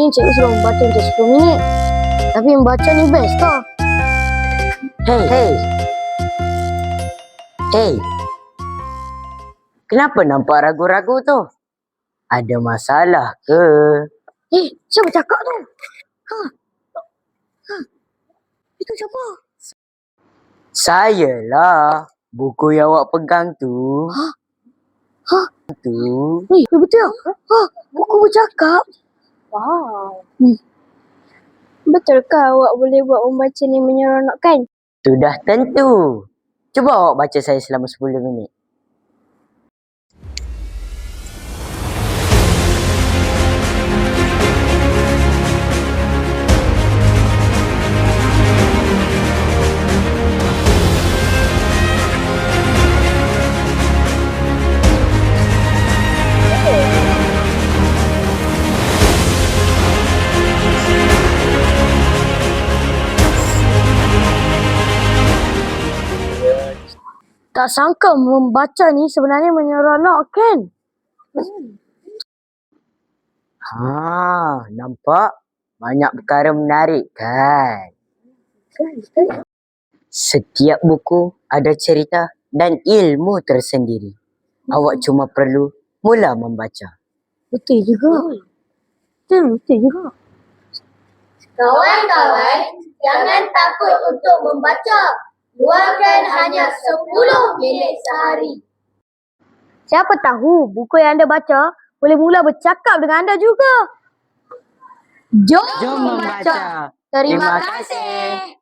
ni cikgu suruh membaca untuk 10 minit. Tapi membaca ni best tau. Hey. Kenapa nampak ragu-ragu tu? Ada masalah ke? Siapa cakap tu? Itu siapa? Sayalah. Buku yang awak pegang tu. Tu. Betul? Buku bercakap? Wow. Betulkah awak boleh buat membaca ni menyeronokkan? Sudah tentu. Cuba awak baca saya selama 10 minit. Tak sangka membaca ni sebenarnya menyeronokkan. Nampak? Banyak perkara menarik kan? Setiap buku ada cerita dan ilmu tersendiri. Awak cuma perlu mula membaca. Betul juga. Betul juga. Kawan-kawan, jangan takut untuk membaca. Luangkan hanya 10 minit sehari. Siapa tahu buku yang anda baca boleh mula bercakap dengan anda juga. Jom Jom membaca. Terima Terima kasih.